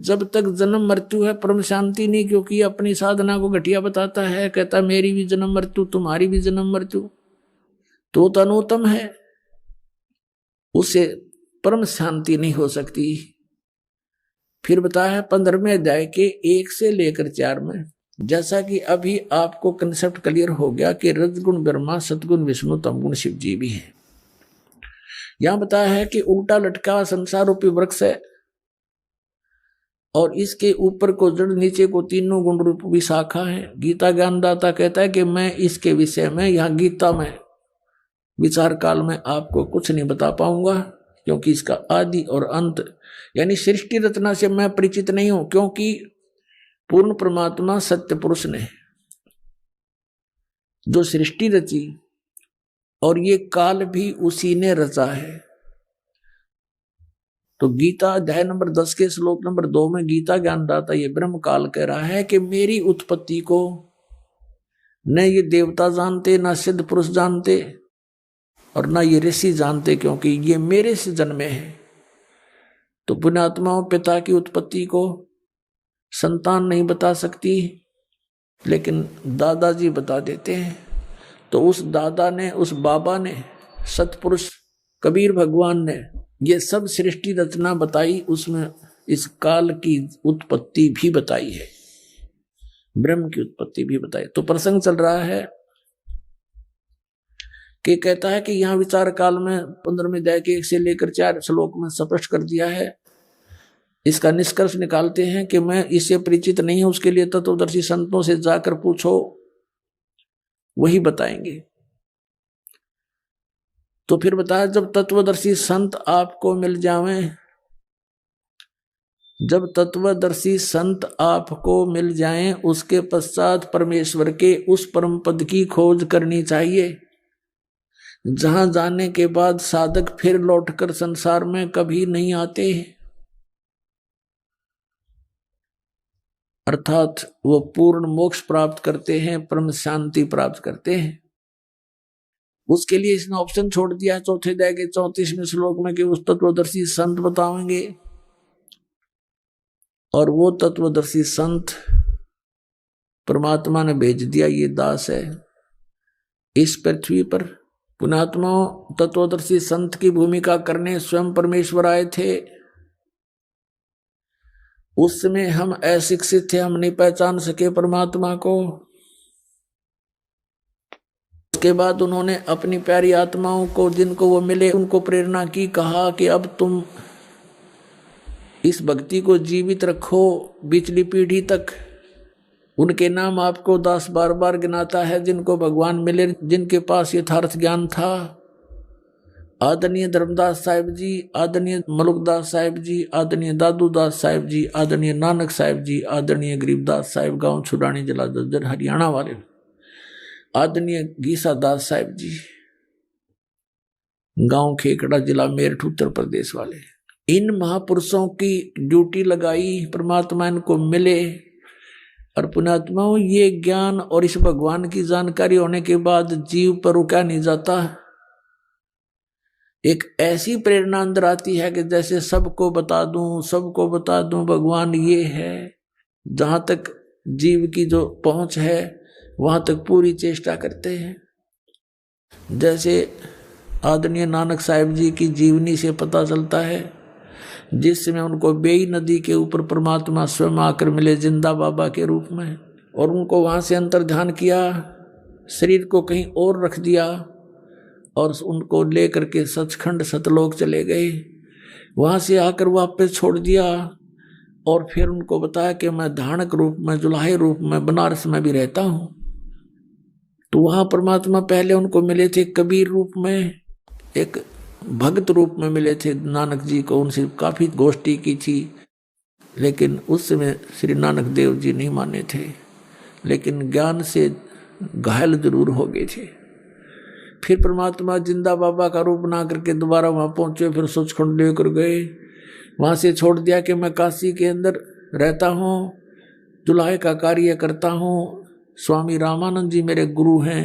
जब तक जन्म मृत्यु है परम शांति नहीं, क्योंकि अपनी साधना को घटिया बताता है, कहता मेरी भी जन्म मृत्यु, तुम्हारी भी जन्म मृत्यु, तो अनुत्तम है, उसे परम शांति नहीं हो सकती। फिर बताया 15वें अध्याय के 1 से लेकर 4 में, जैसा कि अभी आपको कंसेप्ट क्लियर हो गया कि रजगुण ब्रह्मा, सतगुण विष्णु, तमगुण शिव जी भी है। यहां बताया है कि उल्टा लटका संसार रूपी वृक्ष है और इसके ऊपर को जड़, नीचे को तीनों गुण रूप भी शाखा है। गीता ज्ञानदाता कहता है कि मैं इसके विषय में यहां गीता में विचार काल में आपको कुछ नहीं बता पाऊंगा, क्योंकि इसका आदि और अंत यानी सृष्टि रचना से मैं परिचित नहीं हूं, क्योंकि पूर्ण परमात्मा सत्य पुरुष ने जो सृष्टि रची और ये काल भी उसी ने रचा है। तो गीता अध्याय नंबर 10 के श्लोक नंबर 2 में गीता ज्ञानदाता ये ब्रह्म काल कह रहा है कि मेरी उत्पत्ति को न ये देवता जानते, न सिद्ध पुरुष जानते और न ये ऋषि जानते, क्योंकि ये मेरे से जन्मे हैं। तो पुण्यात्माओं, पिता की उत्पत्ति को संतान नहीं बता सकती, लेकिन दादाजी बता देते हैं। तो उस दादा ने, उस बाबा ने, सतपुरुष कबीर भगवान ने ये सब सृष्टि रचना बताई, उसमें इस काल की उत्पत्ति भी बताई है, ब्रह्म की उत्पत्ति भी बताई। तो प्रसंग चल रहा है कि कहता है कि यहां विचार काल में 15वें अध्याय के 1 से लेकर 4 श्लोक में स्पष्ट कर दिया है। इसका निष्कर्ष निकालते हैं कि मैं इससे परिचित नहीं हूं, उसके लिए तत्वदर्शी संतों से जाकर पूछो, वही बताएंगे। तो फिर बताया, जब तत्वदर्शी संत आपको मिल जावें, जब तत्वदर्शी संत आपको मिल जाएं, उसके पश्चात परमेश्वर के उस परम पद की खोज करनी चाहिए, जहां जाने के बाद साधक फिर लौटकर संसार में कभी नहीं आते, अर्थात वो पूर्ण मोक्ष प्राप्त करते हैं, परम शांति प्राप्त करते हैं। उसके लिए इसने ऑप्शन छोड़ दिया है 4थे अध्याय के 34वें श्लोक में कि उस तत्वदर्शी संत बताएंगे, और वो तत्वदर्शी संत परमात्मा ने भेज दिया, ये दास है इस पृथ्वी पर। पुण्यात्माओं, तत्वदर्शी संत की भूमिका करने स्वयं परमेश्वर आए थे। उस समय हम अशिक्षित थे, हम नहीं पहचान सके परमात्मा को। उसके बाद उन्होंने अपनी प्यारी आत्माओं को, जिनको वो मिले, उनको प्रेरणा की, कहा कि अब तुम इस भक्ति को जीवित रखो पिछली पीढ़ी तक। उनके नाम आपको दास बार बार गिनाता है, जिनको भगवान मिले, जिनके पास यथार्थ ज्ञान था। आदरणीय धर्मदास साहिब जी, आदरणीय मलुकदास साहिब जी, आदरणीय दादूदास साहिब जी, आदरणीय नानक साहिब जी, आदरणीय गरीबदास साहिब, गांव छुड़ानी जिला जज्जर हरियाणा वाले, आदरणीय गीसा दास साहिब जी, गांव खेकड़ा जिला मेरठ उत्तर प्रदेश वाले। इन महापुरुषों की ड्यूटी लगाई, परमात्मा इनको मिले। और पुण्यात्माओं, ये ज्ञान और इस भगवान की जानकारी होने के बाद जीव पर रुका नहीं जाता। एक ऐसी प्रेरणा अंदर आती है कि जैसे सबको बता दूं, सबको बता दूं भगवान ये है। जहां तक जीव की जो पहुंच है वहां तक पूरी चेष्टा करते हैं। जैसे आदरणीय नानक साहिब जी की जीवनी से पता चलता है, जिस समय उनको बेई नदी के ऊपर परमात्मा स्वयं आकर मिले जिंदा बाबा के रूप में, और उनको वहां से अंतर ध्यान किया, शरीर को कहीं और रख दिया और उनको लेकर के सचखंड सतलोक चले गए। वहां से आकर वापस छोड़ दिया और फिर उनको बताया कि मैं धानक रूप में, जुलाहे रूप में बनारस में भी रहता हूं। तो वहां परमात्मा पहले उनको मिले थे कबीर रूप में, एक भक्त रूप में मिले थे नानक जी को। उनसे काफी गोष्ठी की थी, लेकिन उस समय श्री नानक देव जी नहीं माने थे, लेकिन ज्ञान से घायल जरूर हो गए थे। फिर परमात्मा जिंदा बाबा का रूप बना करके दोबारा वहां पहुंचे, फिर सचखंड लेकर गए। वहां से छोड़ दिया कि मैं काशी के अंदर रहता हूं, जुलाहे का कार्य करता हूं, स्वामी रामानंद जी मेरे गुरु हैं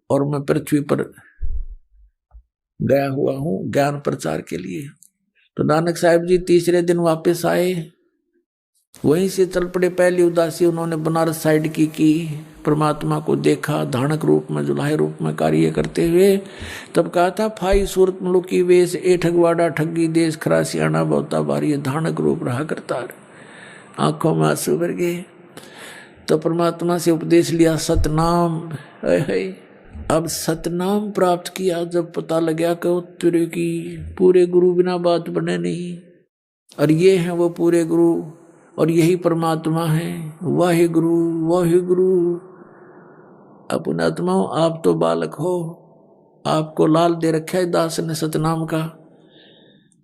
और मैं पृथ्वी पर गया हुआ हूं ज्ञान प्रचार के लिए। तो नानक साहब जी तीसरे दिन वापस आए, वहीं से चल पड़े। पहली उदासी उन्होंने बनारस साइड की परमात्मा को देखा धानक रूप में, जुलाहे रूप में कार्य करते हुए। तब कहा था फाई सूरत मुलुकी वेश ए ठगवाड़ा ठगी देश खरा सियाणा बहुता भारी, धानक रूप रहा करता। आंखों में आंसू भर गए। तो परमात्मा से उपदेश लिया सतनाम। अब सतनाम प्राप्त किया। जब पता लगा कि तेरे की पूरे गुरु बिना बात बने नहीं, और ये हैं वो पूरे गुरु, और यही परमात्मा है। वाहे गुरु वाहे गुरु। अपने आत्माओं, आप तो बालक हो, आपको लाल दे रखा है दास ने सतनाम का।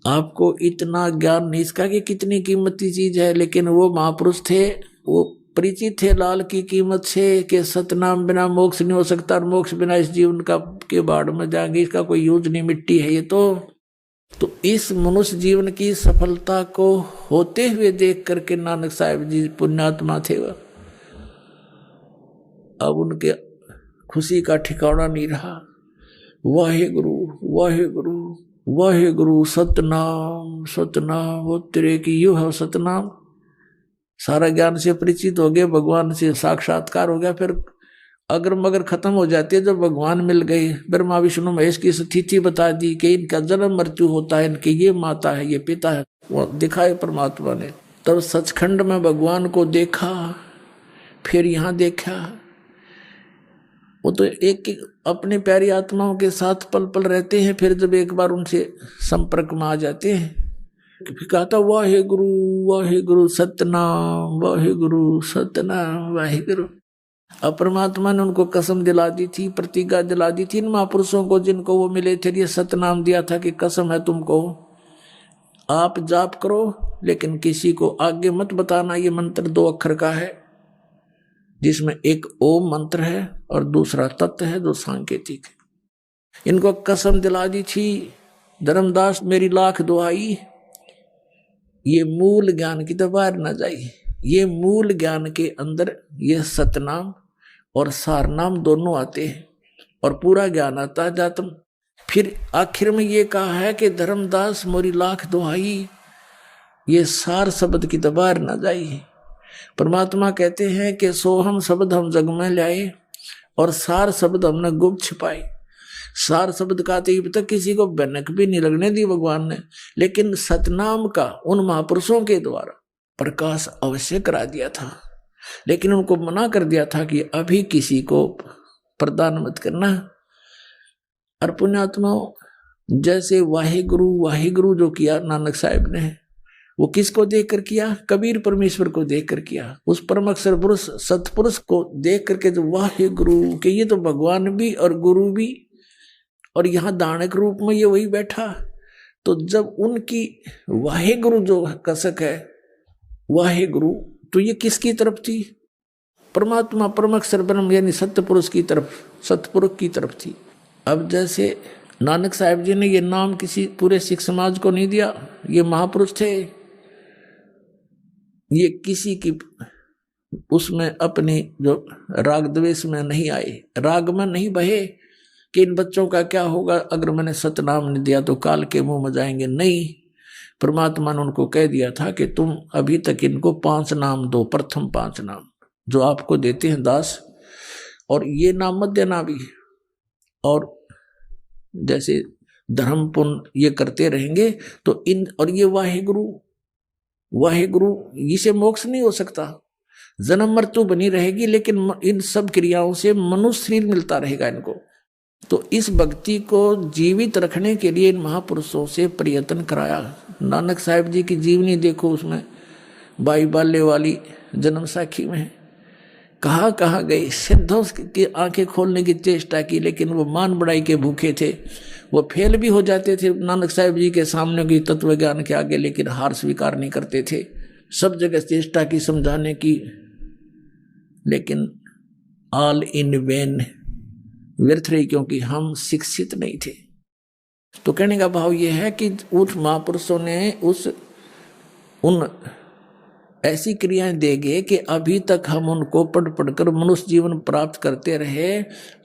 आपको इतना ज्ञान नहीं इसका कि कितनी कीमती चीज है, लेकिन वो महापुरुष थे, वो परिचित थे लाल की कीमत से कि सतनाम बिना मोक्ष नहीं हो सकता, और मोक्ष बिना इस जीवन का के बाढ़ में जाएंगे, इसका कोई यूज नहीं, मिट्टी है ये तो इस मनुष्य जीवन की सफलता को होते हुए देख करके नानक साहब जी पुण्यात्मा थे वह। अब उनके खुशी का ठिकाना नहीं रहा। वाहे गुरु वाहे गुरु वाहे गुरु, सतनाम सतनाम। वो तेरे की यू है सतनाम। सारा ज्ञान से परिचित हो गए, भगवान से साक्षात्कार हो गया। फिर अगर मगर खत्म हो जाती है, जब भगवान मिल गए, ब्रह्मा विष्णु महेश की स्थिति बता दी कि इनका जन्म मृत्यु होता है, इनकी ये माता है ये पिता है, वो दिखाए परमात्मा ने। तब सचखंड में भगवान को देखा, फिर यहाँ देखा। वो तो एक अपनी प्यारी आत्माओं के साथ पल पल रहते हैं, फिर जब एक बार उनसे संपर्क में आ जाते हैं, फिर कहा था वाहे गुरु सतनाम, वाहे गुरु सतनाम, वाहे गुरु। अब परमात्मा ने उनको कसम दिला दी थी, प्रतिज्ञा दिला दी थी इन महापुरुषों को जिनको वो मिले थे। ये सतनाम दिया था कि कसम है तुमको, आप जाप करो लेकिन किसी को आगे मत बताना। ये मंत्र 2 अक्षर का है, जिसमें एक ओम मंत्र है और दूसरा तत्व है जो सांकेतिक है। इनको कसम दिला दी थी, धर्मदास मेरी लाख दुआई, ये मूल ज्ञान की तो बाहर न जाए। ये मूल ज्ञान के अंदर ये सतनाम और सारनाम दोनों आते हैं, और पूरा ज्ञान आता है जातम। फिर आखिर में ये कहा है कि धर्मदास मोरी लाख दुहाई, ये सार शब्द की दबार न जाई। परमात्मा कहते हैं कि सोहम शब्द हम जग में लाए, और सार शब्द हमने गुप्त छिपाए। सार शब्द का तो अब तक किसी को भनक भी नहीं लगने दी भगवान ने, लेकिन सतनाम का उन महापुरुषों के द्वारा प्रकाश अवश्य करा दिया था। लेकिन उनको मना कर दिया था कि अभी किसी को प्रदान मत करना। और पुण्यात्माओं, जैसे वाहे गुरु जो किया नानक साहब ने, वो किसको देख कर किया? कबीर परमेश्वर को देख कर किया। उस परम अक्षर पुरुष सतपुरुष को देख करके जो वाहे गुरु के, ये तो भगवान भी और गुरु भी, और यहाँ दानक रूप में ये वही बैठा। तो जब उनकी वाहे गुरु जो कसक है वाहे गुरु, तो ये किसकी तरफ थी? परमात्मा परम अक्षर ब्रह्म यानी सत्य पुरुष की तरफ, सतपुरुष की तरफ थी। अब जैसे नानक साहब जी ने ये नाम किसी पूरे सिख समाज को नहीं दिया, ये महापुरुष थे, ये किसी की उसमें अपनी जो राग द्वेष में नहीं आए, राग में नहीं बहे कि इन बच्चों का क्या होगा अगर मैंने सतनाम नहीं दिया तो काल के मुंह में जाएंगे। नहीं, परमात्मा ने उनको कह दिया था कि तुम अभी तक इनको 5 नाम दो, प्रथम 5 नाम जो आपको देते हैं दास, और ये नाम मत देना भी। और जैसे धर्म पुण्य ये करते रहेंगे तो इन, और ये वाहे गुरु इसे मोक्ष नहीं हो सकता, जन्म मृत्यु बनी रहेगी, लेकिन इन सब क्रियाओं से मनुष्य शरीर मिलता रहेगा इनको। तो इस भक्ति को जीवित रखने के लिए इन महापुरुषों से प्रयत्न कराया। नानक साहब जी की जीवनी देखो, उसमें बाई बाल्य वाली जन्म साखी में कहाँ गए, सिद्धों की आंखें खोलने की चेष्टा की, लेकिन वो मान बढ़ाई के भूखे थे, वो फेल भी हो जाते थे नानक साहब जी के सामने की तत्व ज्ञान के आगे, लेकिन हार स्वीकार नहीं करते थे। सब जगह चेष्टा की समझाने की, लेकिन ऑल इन वेन, व्यर्थ रही, क्योंकि हम शिक्षित नहीं थे। तो कहने का भाव यह है कि उस महापुरुषों ने उन ऐसी क्रियाएं देंगे कि अभी तक हम उनको पढ़ पढ़कर मनुष्य जीवन प्राप्त करते रहे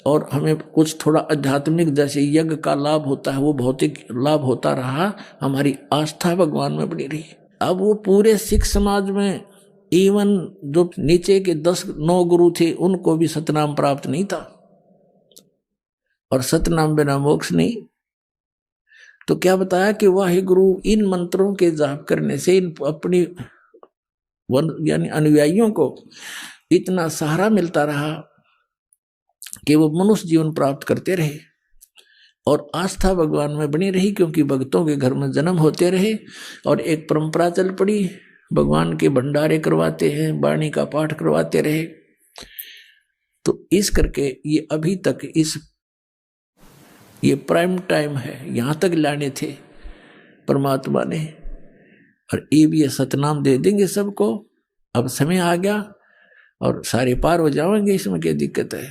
और हमें कुछ थोड़ा आध्यात्मिक जैसे यज्ञ का लाभ होता है वो भौतिक लाभ होता रहा, हमारी आस्था भगवान में बनी रही। अब वो पूरे सिख समाज में इवन जो नीचे के 10-9 गुरु थे उनको भी सतनाम प्राप्त नहीं था, और सतनाम बिना मोक्ष नहीं। तो क्या बताया कि वाहे गुरु इन मंत्रों के जाप करने से इन अपनी यानी अनुयायियों को इतना सहारा मिलता रहा कि वो मनुष्य जीवन प्राप्त करते रहे और आस्था भगवान में बनी रही, क्योंकि भक्तों के घर में जन्म होते रहे और एक परंपरा चल पड़ी, भगवान के भंडारे करवाते हैं, वाणी का पाठ करवाते रहे। तो इस करके ये अभी तक ये प्राइम टाइम है, यहां तक लाने थे परमात्मा ने, और ये भी सतनाम दे देंगे सबको। अब समय आ गया और सारे पार हो जाएंगे, इसमें क्या दिक्कत है।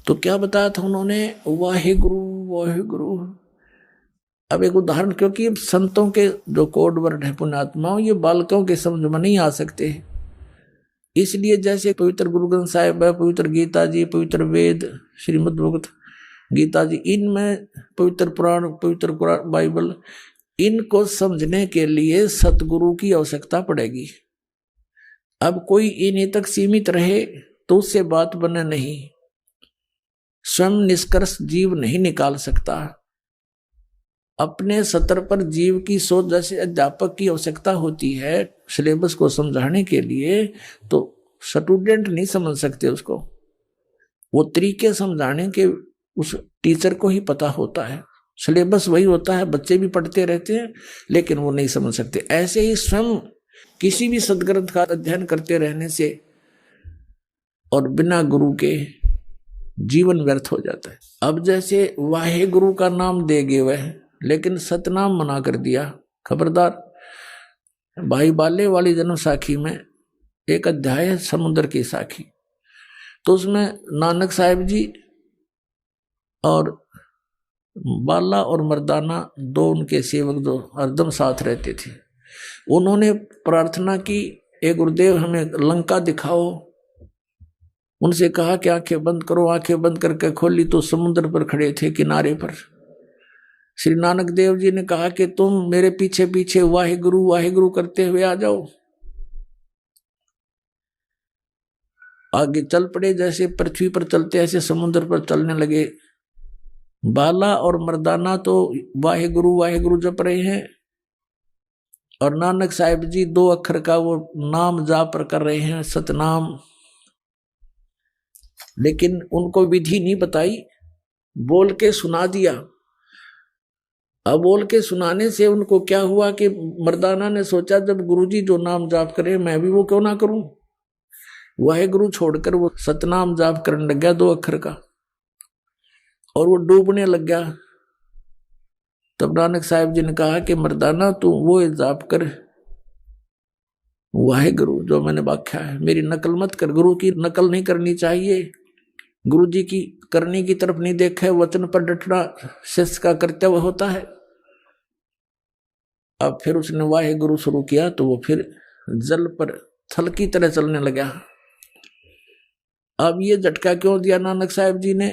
तो क्या बताया था उन्होंने, वाहे गुरु वाहे गुरु। अब एक उदाहरण, क्योंकि संतों के जो कोड वर्ड है पुण्यात्माओं, ये बालकों के समझ में नहीं आ सकते, इसलिए जैसे पवित्र गुरु ग्रंथ साहिब है, पवित्र गीता जी, पवित्र वेद, श्रीमद् भगवत गीता जी, इनमें पवित्र पुराण, पवित्र बाइबल, इनको समझने के लिए सतगुरु की आवश्यकता पड़ेगी। अब कोई इन्हीं तक सीमित रहे तो उससे बात बने नहीं, स्वयं निष्कर्ष जीव नहीं निकाल सकता। अपने सत्र पर जीव की सोच, जैसे अध्यापक की आवश्यकता होती है सिलेबस को समझाने के लिए, तो स्टूडेंट नहीं समझ सकते उसको, वो तरीके समझाने के उस टीचर को ही पता होता है। सिलेबस वही होता है, बच्चे भी पढ़ते रहते हैं लेकिन वो नहीं समझ सकते। ऐसे ही स्वयं किसी भी सदग्रंथ का अध्ययन करते रहने से और बिना गुरु के जीवन व्यर्थ हो जाता है। अब जैसे वाहे गुरु का नाम दे गए वह, लेकिन सतनाम मना कर दिया, खबरदार। भाई बाले वाली जन्म साखी में एक अध्याय है समुद्र की साखी, तो उसमें नानक साहिब जी और बाला और मर्दाना दो उनके सेवक जो हरदम साथ रहते थे, उन्होंने प्रार्थना की, ए गुरुदेव हमें लंका दिखाओ। उनसे कहा कि आंखें बंद करो, आंखें बंद करके खोली तो समुद्र पर खड़े थे किनारे पर। श्री नानक देव जी ने कहा कि तुम मेरे पीछे पीछे वाहे गुरु करते हुए आ जाओ। आगे चल पड़े, जैसे पृथ्वी पर चलते ऐसे समुद्र पर चलने लगे। बाला और मर्दाना तो वाहे गुरु जप रहे हैं और नानक साहिब जी 2 अक्षर का वो नाम जाप कर रहे हैं, सतनाम। लेकिन उनको विधि नहीं बताई, बोल के सुना दिया। अब बोल के सुनाने से उनको क्या हुआ कि मर्दाना ने सोचा जब गुरुजी जो नाम जाप करे मैं भी वो क्यों ना करूं। वाहे गुरु छोड़कर वो सतनाम जाप करने लग गया 2 अक्षर का, और वो डूबने लग गया। तब नानक साहिब जी ने कहा कि मर्दाना तू वो जाप कर, वाहे गुरु जो मैंने व्याख्या है, मेरी नकल मत कर। गुरु की नकल नहीं करनी चाहिए, गुरु जी की करने की तरफ नहीं देखा, वचन पर डटना शिष्य का कर्तव्य होता है। अब फिर उसने वाहे गुरु शुरू किया तो वो फिर जल पर थल की तरह चलने लगा। अब ये झटका क्यों दिया नानक साहिब जी ने?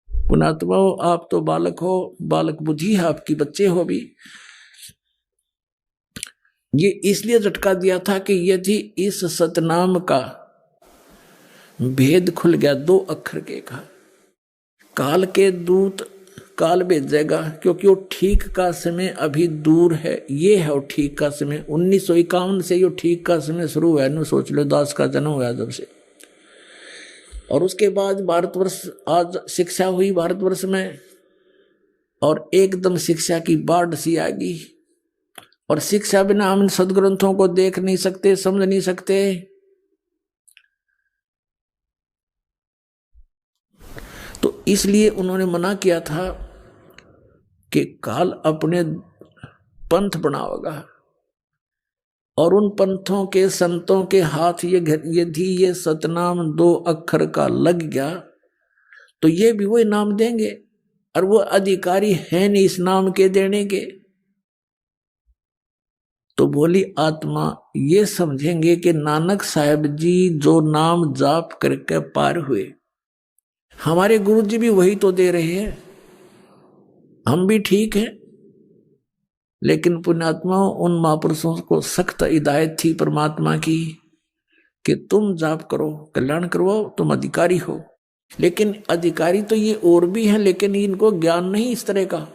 पुणात्मा हो, आप तो बालक हो, बालक बुद्धि है आपकी, बच्चे हो भी। ये इसलिए झटका दिया था कि यदि इस सतनाम का भेद खुल गया 2 अक्षर के का, काल के दूत काल भेजेगा, क्योंकि वो ठीक का समय अभी दूर है। ये है वो ठीक का समय। 1951 से ये ठीक का समय शुरू हुआ है। सोच लो, दास का जन्म हुआ जब से, और उसके बाद भारतवर्ष, आज शिक्षा हुई भारतवर्ष में, और एकदम शिक्षा की बाढ़ सी आ गई। और शिक्षा बिना हम सदग्रंथों को देख नहीं सकते, समझ नहीं सकते। तो इसलिए उन्होंने मना किया था कि काल अपने पंथ बनावेगा, और उन पंथों के संतों के हाथ यदि ये सतनाम 2 अक्षर का लग गया तो ये भी वही नाम देंगे। और वो अधिकारी है नहीं इस नाम के देने के। तो बोली आत्मा ये समझेंगे कि नानक साहब जी जो नाम जाप करके पार हुए, हमारे गुरु जी भी वही तो दे रहे हैं, हम भी ठीक हैं। लेकिन पुण्यात्माओं, उन महापुरुषों को सख्त हिदायत थी परमात्मा की कि तुम जाप करो, कल्याण करवाओ, तुम अधिकारी हो। लेकिन अधिकारी तो ये और भी हैं, लेकिन इनको ज्ञान नहीं इस तरह का।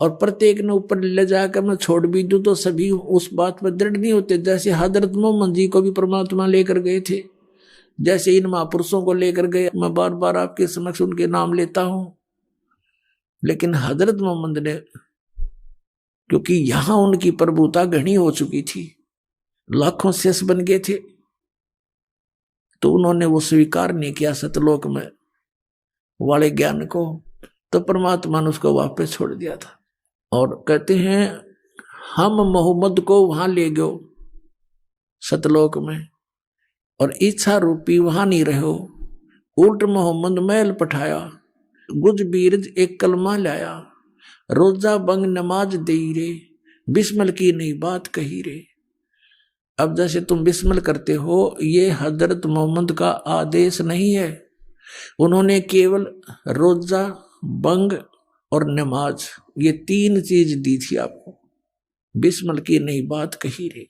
और प्रत्येक ने ऊपर ले जाकर मैं छोड़ भी दूं तो सभी उस बात पर दृढ़ नहीं होते। जैसे हजरत मोहम्मद जी को भी परमात्मा लेकर गए थे, जैसे इन महापुरुषों को लेकर गए। मैं बार बार आपके समक्ष उनके नाम लेता हूं, लेकिन हजरत मोहम्मद ने, क्योंकि यहां उनकी प्रभुता घनी हो चुकी थी, लाखों शेष बन गए थे, तो उन्होंने वो स्वीकार नहीं किया सतलोक में वाले ज्ञान को, तो परमात्मा ने उसको वापस छोड़ दिया था। और कहते हैं हम मोहम्मद को वहां ले गयो सतलोक में, और इच्छा रूपी वहां नहीं रहो, उल्ट मोहम्मद महल पठाया, गुज बीरज एक कलमा लाया, रोजा बंग नमाज दे रे, बिस्मिल की नहीं बात कही रे। अब जैसे तुम बिस्मिल करते हो, ये हजरत मोहम्मद का आदेश नहीं है। उन्होंने केवल रोजा, बंग और नमाज, ये 3 चीज दी थी आपको, बिस्मिल की नहीं बात कही रे।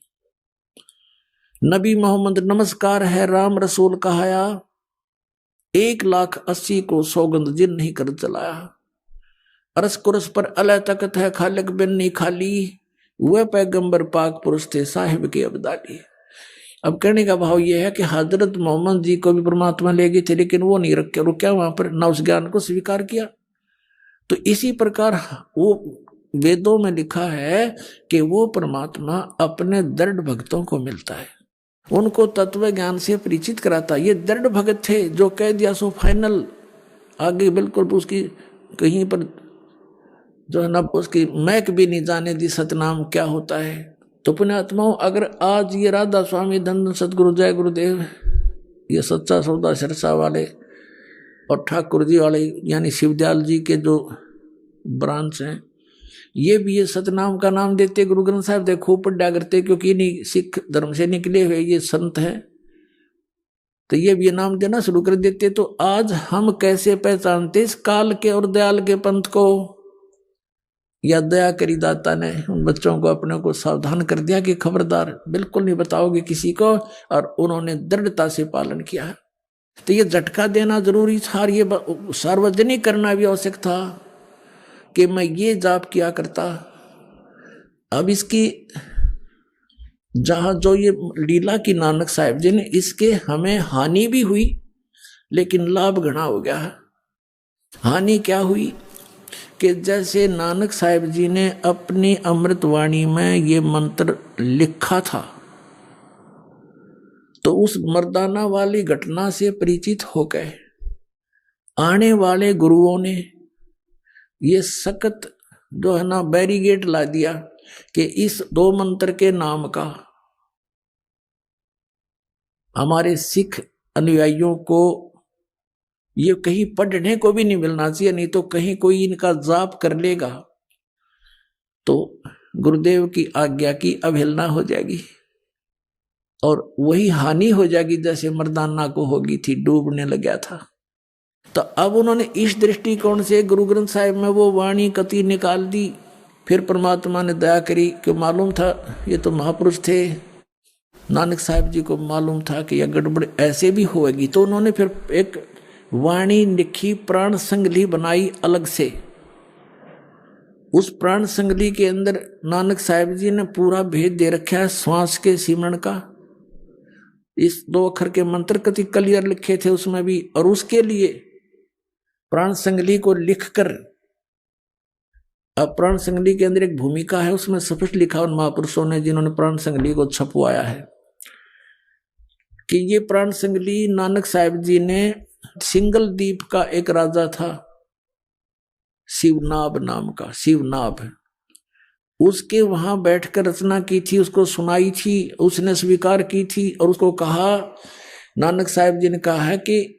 नबी मोहम्मद नमस्कार है राम रसूल कहाया, 1,80,000 को सौगंध जिन नहीं कर चलाया। अरस कुरस पर अल्लाह तकत है खालिक बिन नहीं खाली, वह पैगंबर पाक पुरुष थे साहिब के अब्दाली। अब कहने का भाव यह है कि हजरत मोहम्मद जी को भी परमात्मा ले गए थे, लेकिन वो नहीं रुका वहां पर, ना उस ज्ञान को स्वीकार किया। तो इसी प्रकार वो वेदों में लिखा है कि वो परमात्मा अपने दृढ़ भक्तों को मिलता है, उनको तत्व ज्ञान से परिचित कराता। ये दृढ़ भगत थे जो कह दिया सो फाइनल, आगे बिल्कुल उसकी कहीं पर जो है ना उसकी महक भी नहीं जाने दी सतनाम क्या होता है। तो पुण्यात्माओं, अगर आज ये राधा स्वामी धन सतगुरु जय गुरुदेव, ये सच्चा सौदा सिरसा वाले और ठाकुर जी वाले यानी शिवदयाल जी के जो ब्रांच हैं, ये भी ये सतनाम का नाम देते, गुरु ग्रंथ साहिब देखो पढ़ा करते, क्योंकि इन्हीं सिख धर्म से निकले हुए ये संत हैं, तो ये भी ये नाम देना शुरू कर देते। तो आज हम कैसे पहचानते इस काल के और दयाल के पंथ को? या दया करी दाता ने उन बच्चों को अपने को सावधान कर दिया कि खबरदार बिल्कुल नहीं बताओगे किसी को, और उन्होंने दृढ़ता से पालन किया है। तो ये झटका देना जरूरी था, ये सार्वजनिक करना भी आवश्यक था कि मैं ये जाप किया करता। अब इसकी जहां जो ये लीला की नानक साहिब जी ने, इसके हमें हानि भी हुई लेकिन लाभ घना हो गया है। हानि क्या हुई कि जैसे नानक साहिब जी ने अपनी अमृतवाणी में ये मंत्र लिखा था, तो उस मर्दाना वाली घटना से परिचित हो गए। आने वाले गुरुओं ने ये सख्त जो है ना बैरिगेट ला दिया कि इस 2 मंत्र के नाम का हमारे सिख अनुयायियों को ये कहीं पढ़ने को भी नहीं मिलना चाहिए, नहीं तो कहीं कोई इनका जाप कर लेगा तो गुरुदेव की आज्ञा की अवहेलना हो जाएगी और वही हानि हो जाएगी जैसे मर्दाना को होगी थी, डूबने लग गया था। तो अब उन्होंने इस दृष्टिकोण से गुरु ग्रंथ साहिब में वो वाणी कति निकाल दी। फिर परमात्मा ने दया करी कि मालूम था ये तो महापुरुष थे, नानक साहिब जी को मालूम था कि यह गड़बड़ ऐसे भी होगी, तो उन्होंने फिर एक वाणी लिखी, प्राण संगली बनाई अलग से। उस प्राण संगली के अंदर नानक साहिब जी ने पूरा भेद दे रखा है श्वास के सिमरण का। इस 2 अक्षर के मंत्र कति क्लियर लिखे थे उसमें भी, और उसके लिए प्राण संगली को लिखकर, अब प्राण संगली के अंदर एक भूमिका है, उसमें स्पष्ट लिखा उन महापुरुषों ने जिन्होंने प्राण संगली को छपवाया है कि ये प्राण संगली नानक साहिब जी ने, सिंगल द्वीप का एक राजा था शिवनाभ नाम का, शिवनाभ, उसके वहां बैठकर रचना की थी, उसको सुनाई थी, उसने स्वीकार की थी और उसको कहा, नानक साहिब जी ने कहा है कि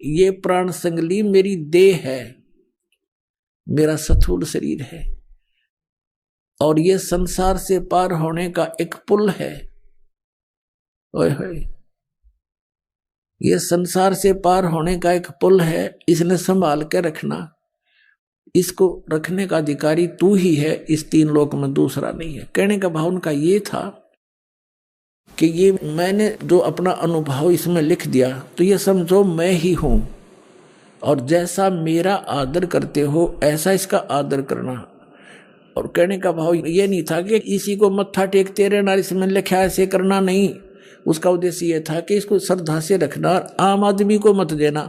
ये प्राण संगली मेरी देह है, मेरा स्थूल शरीर है और ये संसार से पार होने का एक पुल है। ओए होए, ये संसार से पार होने का एक पुल है, इसने संभाल के रखना। इसको रखने का अधिकारी तू ही है, इस तीन लोक में दूसरा नहीं है। कहने का भाव उनका ये था कि ये मैंने जो अपना अनुभव इसमें लिख दिया तो ये समझो मैं ही हूं, और जैसा मेरा आदर करते हो ऐसा इसका आदर करना। और कहने का भाव ये नहीं था कि इसी को मत्था टेकते रहना, इसमें लिखा ऐसे करना, नहीं। उसका उद्देश्य ये था कि इसको श्रद्धा से रखना, आम आदमी को मत देना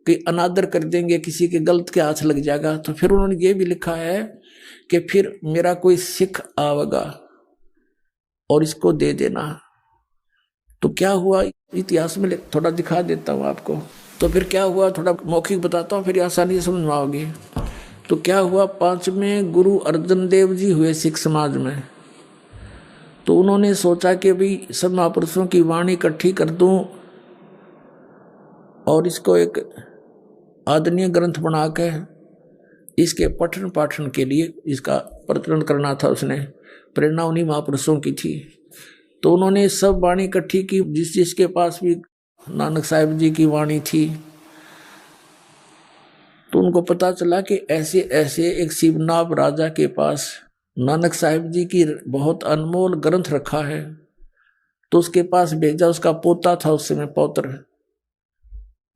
कि अनादर कर देंगे, किसी के गलत के हाथ लग जाएगा। तो फिर उन्होंने ये भी लिखा है कि फिर मेरा कोई सिख आवेगा और इसको दे देना। तो क्या हुआ इतिहास में थोड़ा दिखा देता हूँ आपको। तो फिर क्या हुआ, थोड़ा मौखिक बताता हूँ, फिर आसानी से समझ में आओगी। तो क्या हुआ, 5वें गुरु अर्जन देव जी हुए सिख समाज में। तो उन्होंने सोचा कि भाई सब महापुरुषों की वाणी इकट्ठी कर दूं और इसको एक आदरणीय ग्रंथ बना के इसके पठन पाठन के लिए इसका प्रचलन करना था। उसने प्रेरणा उन्हीं महापुरुषों की थी। तो उन्होंने सब वाणी इकट्ठी की, जिस जिसके पास भी नानक साहिब जी की वाणी थी। तो उनको पता चला कि ऐसे ऐसे एक शिवनाभ राजा के पास नानक साहिब जी की बहुत अनमोल ग्रंथ रखा है। तो उसके पास भेजा, उसका पोता था उस समय, पौत्र।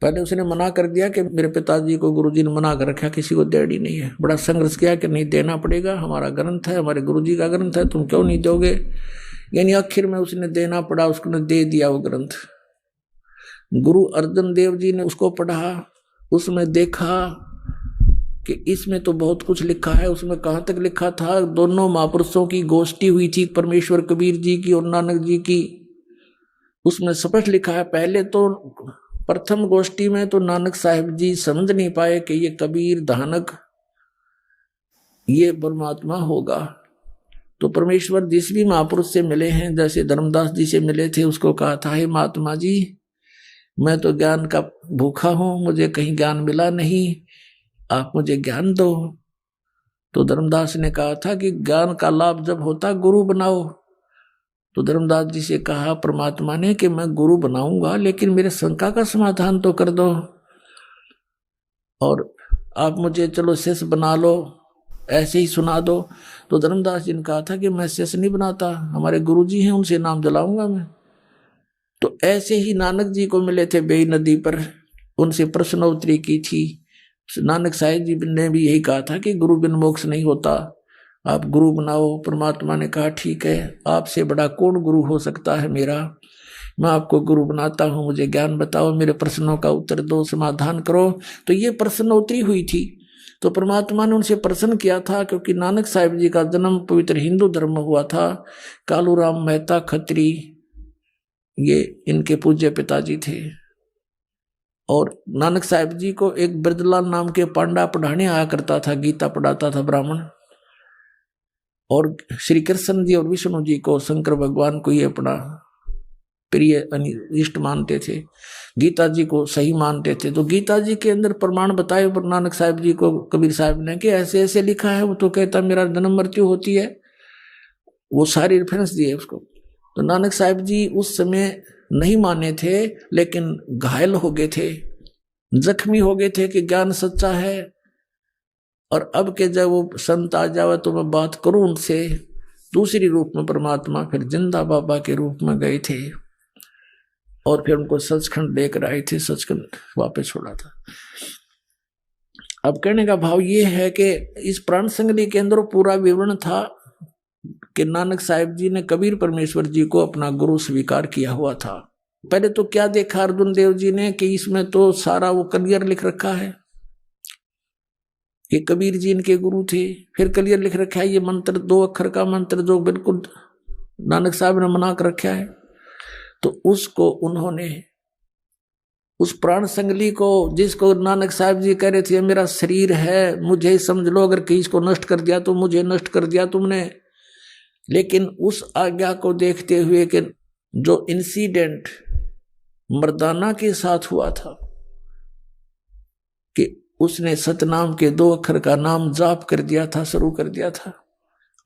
पहले उसने मना कर दिया कि मेरे पिताजी को गुरुजी ने मना कर रखा, किसी को देनी नहीं है। बड़ा संघर्ष किया कि नहीं देना पड़ेगा, हमारा ग्रंथ है, हमारे गुरुजी का ग्रंथ है, तुम क्यों नहीं दोगे। यानी आखिर में उसने देना पड़ा, उसने दे दिया वो ग्रंथ। गुरु अर्जन देव जी ने उसको पढ़ा, उसमें देखा कि इसमें तो बहुत कुछ लिखा है। उसमें कहाँ तक लिखा था, दोनों महापुरुषों की गोष्ठी हुई थी, परमेश्वर कबीर जी की और नानक जी की। उसमें स्पष्ट लिखा है। पहले तो प्रथम गोष्ठी में तो नानक साहिब जी समझ नहीं पाए कि ये कबीर धानक ये परमात्मा होगा। तो परमेश्वर जिस भी महापुरुष से मिले हैं, जैसे धर्मदास जी से मिले थे, उसको कहा था, हे महात्मा जी, मैं तो ज्ञान का भूखा हूं, मुझे कहीं ज्ञान मिला नहीं, आप मुझे ज्ञान दो। तो धर्मदास ने कहा था कि ज्ञान का लाभ जब होता गुरु बनाओ। तो धर्मदास जी से कहा परमात्मा ने कि मैं गुरु बनाऊंगा, लेकिन मेरे शंका का समाधान तो कर दो, और आप मुझे चलो शिष्य बना लो, ऐसे ही सुना दो। तो धर्मदास जी ने कहा था कि मैं शिष्य नहीं बनाता, हमारे गुरु जी हैं, उनसे नाम दिलाऊंगा मैं। तो ऐसे ही नानक जी को मिले थे बेई नदी पर, उनसे प्रश्नोत्तरी की थी। नानक साहिब जी ने भी यही कहा था कि गुरु बिन मोक्ष नहीं होता, आप गुरु बनाओ। परमात्मा ने कहा ठीक है, आपसे बड़ा कौन गुरु हो सकता है मेरा, मैं आपको गुरु बनाता हूँ, मुझे ज्ञान बताओ, मेरे प्रश्नों का उत्तर दो, समाधान करो। तो ये प्रश्नोत्तरी हुई थी। तो परमात्मा ने उनसे प्रश्न किया था, क्योंकि नानक साहिब जी का जन्म पवित्र हिंदू धर्म में हुआ था। कालूराम मेहता खत्री ये इनके पूज्य पिताजी थे। और नानक साहिब जी को एक ब्रजलाल नाम के पांडा पढ़ाने आया करता था, गीता पढ़ाता था ब्राह्मण। और श्री कृष्ण जी और विष्णु जी को, शंकर भगवान को ये अपना प्रिय इष्ट मानते थे, गीता जी को सही मानते थे। तो गीता जी के अंदर प्रमाण बताए पर नानक साहिब जी को कबीर साहब ने कि ऐसे ऐसे लिखा है। वो तो कहता मेरा जन्म मृत्यु होती है, वो सारी रेफरेंस दिए उसको। तो नानक साहिब जी उस समय नहीं माने थे, लेकिन घायल हो गए थे, जख्मी हो गए थे कि ज्ञान सच्चा है। और अब के जब वो संत आ जावे तो मैं बात करूं उनसे, दूसरी रूप में परमात्मा फिर जिंदा बाबा के रूप में गए थे और फिर उनको सचखंड लेकर आए थे, सचखंड वापस छोड़ा था। अब कहने का भाव ये है कि इस प्राण संगली के अंदर पूरा विवरण था कि नानक साहिब जी ने कबीर परमेश्वर जी को अपना गुरु स्वीकार किया हुआ था। पहले तो क्या देखा अर्जुन देव जी ने कि इसमें तो सारा वो क्लियर लिख रखा है कि कबीर जी इनके गुरु थे। फिर क्लियर लिख रखा है ये मंत्र 2 अक्षर का मंत्र जो बिल्कुल नानक साहब ने मना कर रखा है। तो उसको उन्होंने उस प्राण संगली को, जिसको नानक साहब जी कह रहे थे मेरा शरीर है, मुझे समझ लो, अगर किसी को नष्ट कर दिया तो मुझे नष्ट कर दिया तुमने। लेकिन उस आज्ञा को देखते हुए कि जो इंसिडेंट मर्दाना के साथ हुआ था कि उसने सतनाम के 2 अक्षर का नाम जाप कर दिया था, शुरू कर दिया था,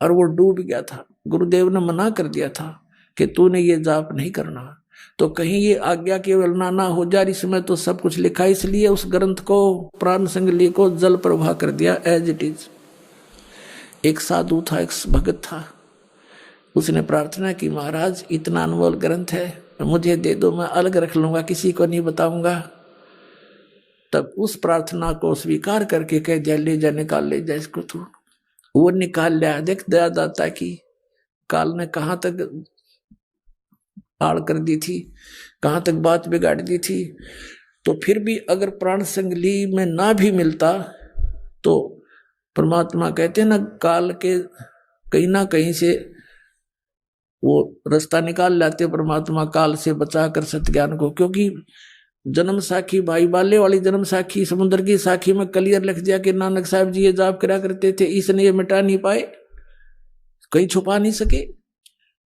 और वो डूब गया था। गुरुदेव ने मना कर दिया था कि तूने ये जाप नहीं करना, तो कहीं ये आज्ञा केवल ना हो जा। इसमें तो सब कुछ लिखा, इसलिए उस ग्रंथ को, प्राण संगली को जल प्रवाह कर दिया एज इट इज। एक साधु था, एक भगत था, उसने प्रार्थना की, महाराज इतना अनमोल ग्रंथ है, मुझे दे दो, मैं अलग रख लूंगा, किसी को नहीं बताऊंगा। तब उस प्रार्थना को स्वीकार करके कह दिया, ले जा, निकाल ले जा इसको तू। वो निकाल लिया। देख दया दाता की, काल ने कहां तक आड़ कर दी थी, कहां तक बात बिगाड़ दी थी। तो फिर भी अगर प्राण संगली में ना भी मिलता तो परमात्मा कहते हैं ना, काल के कहीं ना कहीं से वो रास्ता निकाल लाते परमात्मा, काल से बचा कर सत्ज्ञान को। क्योंकि जन्म साखी, भाई बाले वाली जन्म साखी, समुद्र की साखी में क्लियर लिख दिया कि नानक साहब जी ये जाप करा करते थे, इसने ये मिटा नहीं पाए, कहीं छुपा नहीं सके।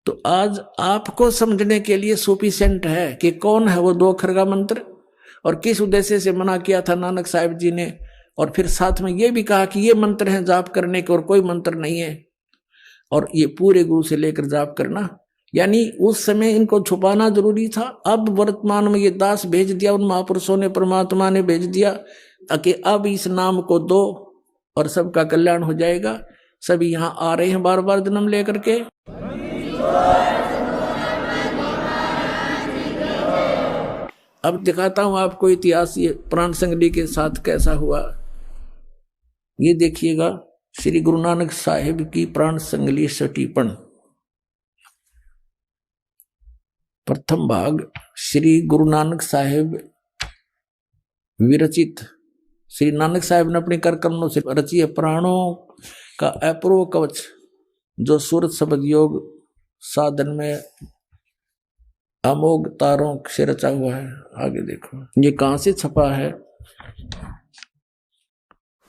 तो आज आपको समझने के लिए सुफिशिएंट है कि कौन है वो 2 अक्षर का मंत्र और किस उद्देश्य से मना किया था नानक साहब जी ने। और फिर साथ में ये भी कहा कि ये मंत्र है जाप करने के और कोई मंत्र नहीं है, और ये पूरे गुरु से लेकर जाप करना। यानी उस समय इनको छुपाना जरूरी था। अब वर्तमान में ये दास भेज दिया उन महापुरुषों ने, परमात्मा ने भेज दिया कि अब इस नाम को दो और सबका कल्याण हो जाएगा। सभी यहाँ आ रहे हैं बार बार जन्म लेकर के। अब दिखाता हूं आपको इतिहास ये प्राण संगली के साथ कैसा हुआ। ये देखिएगा, श्री गुरु नानक साहिब की प्राण संगली सटीपन, प्रथम भाग श्री गुरु नानक साहिब विरचित। श्री नानक साहिब ने अपने कर कमलों से रची है प्राणों का अपूर्व कवच, जो सूरत शब्द योग साधन में अमोघ तारों से रचा हुआ है। आगे देखो ये कहां से छपा है।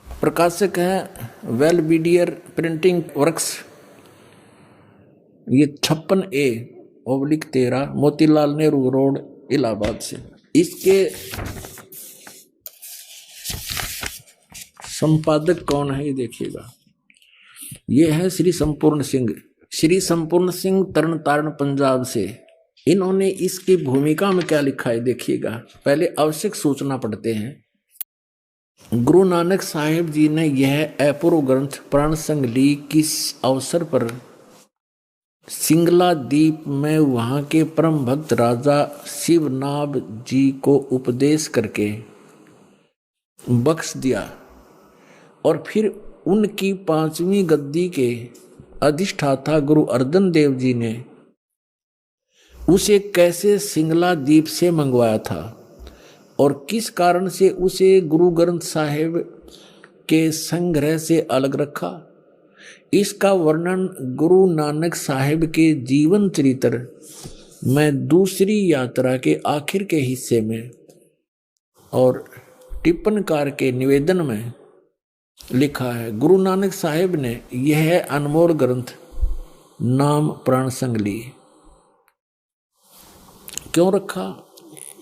प्रकाशक है वेलबीडियर प्रिंटिंग वर्क्स। ये 56A/13 मोतीलाल नेहरू रोड इलाहाबाद से। इसके संपादक कौन है ये देखिएगा, ये है श्री संपूर्ण सिंह। श्री संपूर्ण सिंह तरन तारण पंजाब से। इन्होंने इसकी भूमिका में क्या लिखा है देखिएगा। पहले आवश्यक सूचना पढ़ते हैं। गुरु नानक साहिब जी ने यह अपूर्व ग्रंथ प्राण संगली किस अवसर पर सिंगला द्वीप में वहां के परम भक्त राजा शिवनाभ जी को उपदेश करके बख्श दिया, और फिर उनकी 5वीं गद्दी के अधिष्ठाता गुरु अर्जन देव जी ने उसे कैसे सिंगला द्वीप से मंगवाया था और किस कारण से उसे गुरु ग्रंथ साहिब के संग्रह से अलग रखा। इसका वर्णन गुरु नानक साहिब के जीवन चरित्र में दूसरी यात्रा के आखिर के हिस्से में और टिप्पणकार के निवेदन में लिखा है। गुरु नानक साहिब ने यह अनमोल ग्रंथ नाम प्राण संगली क्यों रखा,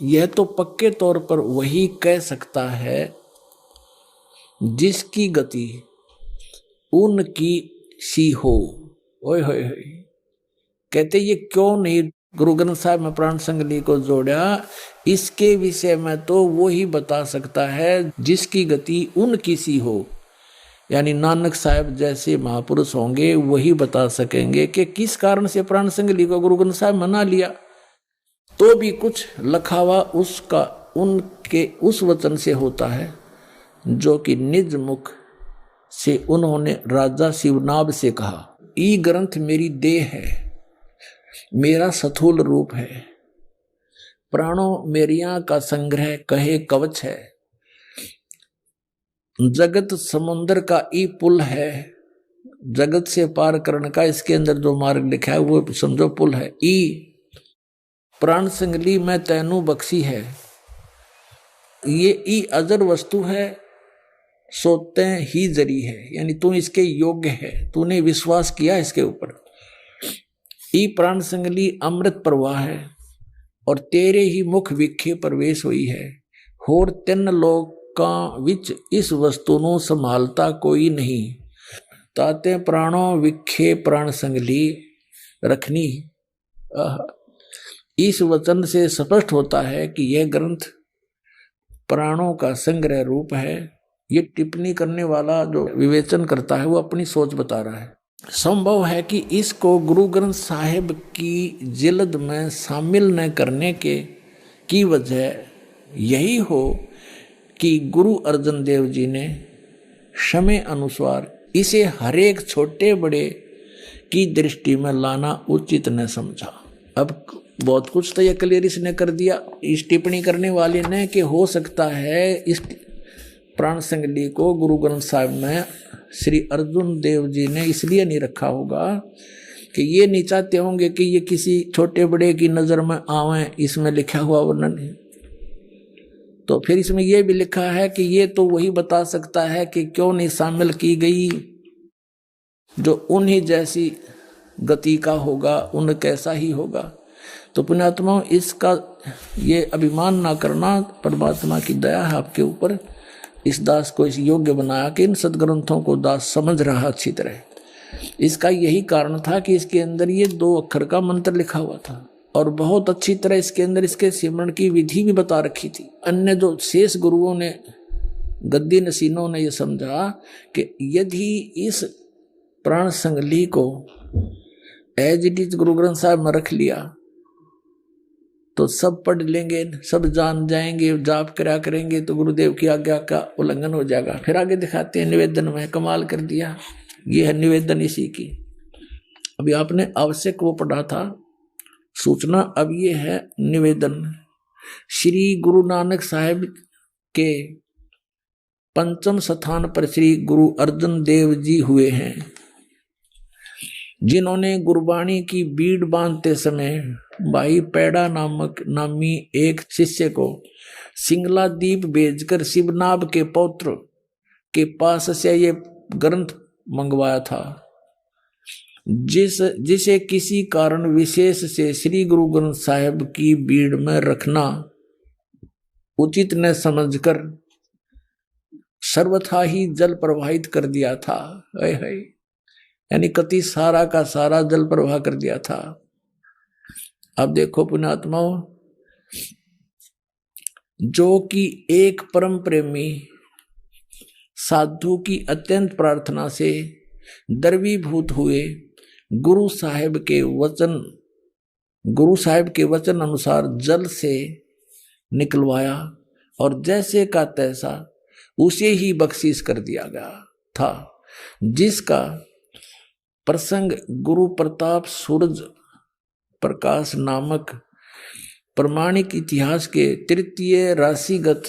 यह तो पक्के तौर पर वही कह सकता है जिसकी गति उनकी सी हो। ओए होए होए, कहते ये क्यों नहीं गुरु ग्रंथ साहिब में प्राण संगली को जोड़ा। इसके विषय में तो वो ही बता सकता है जिसकी गति उनकी सी हो, यानी नानक साहिब जैसे महापुरुष होंगे वही बता सकेंगे कि किस कारण से प्राण संगली को गुरु ग्रंथ साहिब मना लिया। तो भी कुछ लखावा उसका उनके उस वचन से होता है जो कि निज मुख से उन्होंने राजा शिवनाभ से कहा। ई ग्रंथ मेरी देह है, मेरा स्थूल रूप है, प्राणों मेरिया का संग्रह कहे कवच है, जगत समुद्र का ई पुल है, जगत से पार करने का इसके अंदर जो मार्ग लिखा है वो समझो पुल है। ई प्राण संगली में तैनू बख्शी है, ये ई अजर वस्तु है, सोते ही जरी है, यानी तू इसके योग्य है, तूने विश्वास किया इसके ऊपर। ई प्राण संगली अमृत प्रवाह है और तेरे ही मुख विखे प्रवेश हुई है, होर 3 लोग लोकां विच इस वस्तु ਨੂੰ संभालता कोई नहीं, ताते प्राणों विखे प्राण संगली रखनी। इस वचन से स्पष्ट होता है कि यह ग्रंथ प्राणों का संग्रह रूप है। ये टिप्पणी करने वाला जो विवेचन करता है वो अपनी सोच बता रहा है। संभव है कि इसको गुरु ग्रंथ साहिब की जिल्द में शामिल न करने की वजह यही हो कि गुरु अर्जन देव जी ने समय अनुसार इसे हरेक छोटे बड़े की दृष्टि में लाना उचित न समझा। अब बहुत कुछ तो यह क्लियर इसने कर दिया, इस टिप्पणी करने वाले ने, कि हो सकता है इस प्राण संगली को गुरु ग्रंथ साहिब में श्री अर्जुन देव जी ने इसलिए नहीं रखा होगा कि ये नहीं चाहते होंगे कि ये किसी छोटे बड़े की नजर में आवे, इसमें लिखा हुआ वर्णन है। तो फिर इसमें यह भी लिखा है कि ये तो वही बता सकता है कि क्यों नहीं शामिल की गई जो उन्हीं जैसी गति का होगा, उन कैसा ही होगा। तो पुण्यात्मा, इसका ये अभिमान ना करना, परमात्मा की दया है आपके ऊपर। इस दास को इस योग्य बनाया कि इन सदग्रंथों को दास समझ रहा अच्छी तरह। इसका यही कारण था कि इसके अंदर ये 2 अक्षर का मंत्र लिखा हुआ था और बहुत अच्छी तरह इसके अंदर इसके सिमरण की विधि भी बता रखी थी। अन्य जो शेष गुरुओं ने, गद्दी नसीनों ने यह समझा कि यदि इस प्राण संगली को as it is Guru Granth Sahib में रख लिया तो सब पढ़ लेंगे, सब जान जाएंगे, जाप करा करेंगे तो गुरुदेव की आज्ञा का उल्लंघन हो जाएगा। फिर आगे दिखाते हैं निवेदन में, कमाल कर दिया। ये है निवेदन इसी की। अभी आपने आवश्यक वो पढ़ा था सूचना, अब ये है निवेदन। श्री गुरु नानक साहिब के 5वें स्थान पर श्री गुरु अर्जन देव जी हुए हैं, जिन्होंने गुरबाणी की बीड़ बांधते समय भाई पैड़ा नामी एक शिष्य को सिंगला दीप भेजकर शिवनाभ के पौत्र के पास से ये ग्रंथ मंगवाया था, जिसे किसी कारण विशेष से श्री गुरु ग्रंथ साहिब की बीड़ में रखना उचित न समझकर सर्वथा ही जल प्रवाहित कर दिया था। यानी कति सारा का सारा जल प्रवाह कर दिया था। अब देखो पुण्यात्माओं, जो कि एक परम प्रेमी साधु की अत्यंत प्रार्थना से द्रवीभूत हुए गुरु साहिब के वचन अनुसार जल से निकलवाया और जैसे का तैसा उसे ही बख्शीश कर दिया गया था, जिसका प्रसंग गुरु प्रताप सूरज प्रकाश नामक प्रमाणिक इतिहास के 3 राशिगत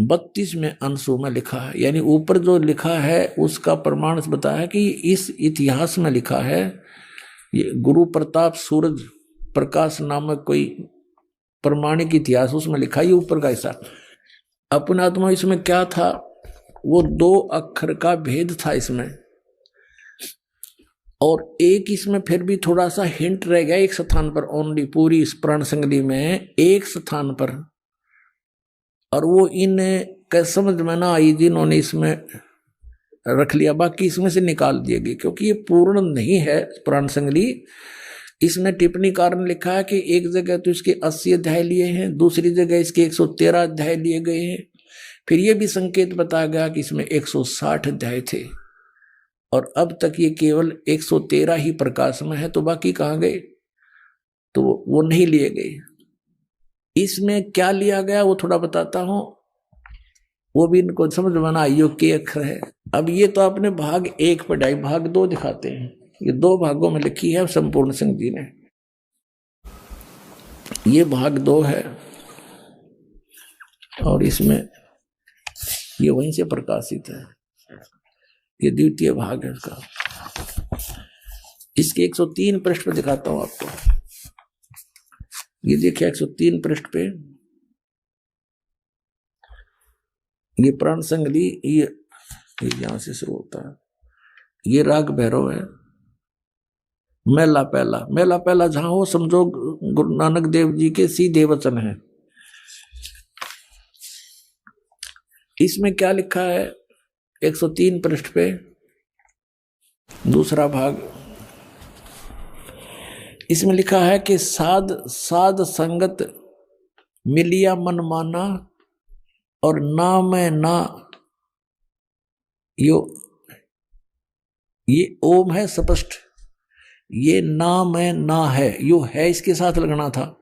32वें अंशों में लिखा है। यानी ऊपर जो लिखा है उसका प्रमाण बताया कि इस इतिहास में लिखा है, ये गुरु प्रताप सूरज प्रकाश नामक कोई प्रमाणिक इतिहास उसमें लिखा, ये ऊपर का हिस्सा। अपना आत्मा इसमें क्या था, वो 2 अक्षर का भेद था इसमें, और एक इसमें फिर भी थोड़ा सा हिंट रह गया एक स्थान पर ओनली, पूरी इस प्राण संगली में एक स्थान पर, और वो इन समझ में ना आई जिन्होंने इसमें रख लिया, बाकी इसमें से निकाल दिए गए क्योंकि ये पूर्ण नहीं है प्राण संगली। इसमें टिप्पणी कारण लिखा है कि एक जगह तो इसके 80 अध्याय लिए हैं, दूसरी जगह इसके 113 अध्याय लिए गए हैं। फिर ये भी संकेत बताया गया कि इसमें 160 अध्याय थे और अब तक ये केवल 113 ही प्रकाश में है, तो बाकी कहाँ गए, तो वो नहीं लिए गए। इसमें क्या लिया गया वो थोड़ा बताता हूं, वो भी इनको समझ में ना आइयो के अक्षर है। अब ये तो आपने भाग 1 पढ़ाई, भाग 2 दिखाते हैं। ये 2 भागों में लिखी है संपूर्ण सिंह जी ने। ये भाग 2 है और इसमें ये वहीं से प्रकाशित है, ये द्वितीय भाग है इसका। इसके 103 पृष्ठ पे दिखाता हूं आपको। ये देखिए 103 पृष्ठ पे ये प्राण संगली, ये यहां से शुरू होता है। ये राग भैरव है, मेला पहला जहां हो समझो गुरु नानक देव जी के सीधे वचन है। इसमें क्या लिखा है 103 पृष्ठ पे दूसरा भाग, इसमें लिखा है कि साध साध संगत मिलिया मन माना और ना मैं ना, ये ओम है स्पष्ट, ये ना मैं ना है, यो है इसके साथ लगना था,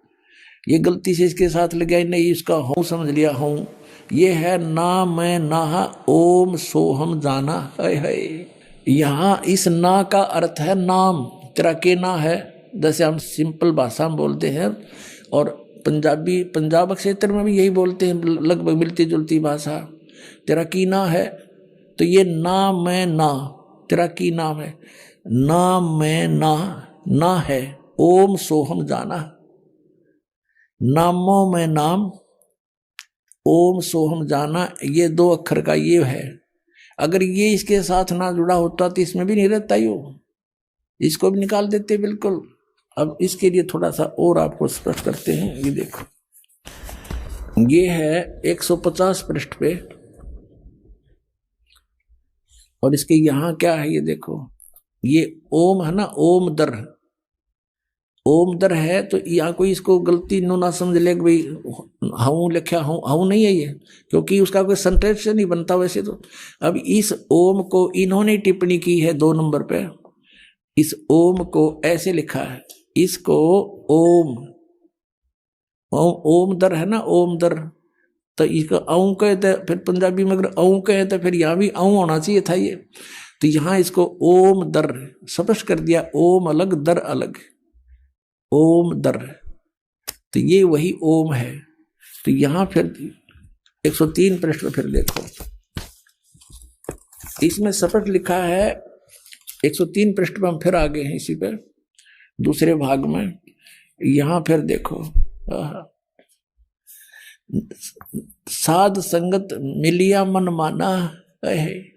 ये गलती से इसके साथ लग गया, नहीं इसका हूं समझ लिया हूं, ये है ना मैं ना ओम सोहम जाना है। यहां इस ना का अर्थ है नाम, तेरा के ना है, जैसे हम सिंपल भाषा में बोलते हैं, और पंजाब क्षेत्र में भी यही बोलते हैं, लगभग मिलती जुलती भाषा, तेरा की ना है, तो ये ना मैं ना, तेरा की नाम है, ना मैं ना है, ओम सोहम जाना, नामों में नाम, ओम सोहम जाना, ये दो अक्षर का ये है। अगर ये इसके साथ ना जुड़ा होता तो इसमें भी नहीं रहता यो, इसको भी निकाल देते बिल्कुल। अब इसके लिए थोड़ा सा और आपको स्पष्ट करते हैं, ये देखो, ये है 150 पृष्ठ पे, और इसके यहां क्या है ये देखो, ये ओम है ना, ओम दर है, तो यहाँ कोई इसको गलती ना समझ ले भाई हूं लिखा हूं नहीं है ये, क्योंकि उसका कोई सेंटेंस नहीं बनता वैसे तो। अब इस ओम को इन्होंने टिप्पणी की है 2 नंबर पे, इस ओम को ऐसे लिखा है, इसको ओम दर है ना, ओम दर, तो इसका औ कहते, फिर पंजाबी में अगर औ कहते फिर यहाँ भी औ होना चाहिए था ये, तो यहाँ इसको ओम दर स्पष्ट कर दिया, ओम अलग दर अलग, ओम दर, तो ये वही ओम है। तो यहां फिर 103 पृष्ठ पर फिर देखो, इसमें स्पष्ट लिखा है 103 पृष्ठ पर हम फिर आगे हैं इसी पर दूसरे भाग में, यहां फिर देखो, साध संगत मिलिया मन माना है,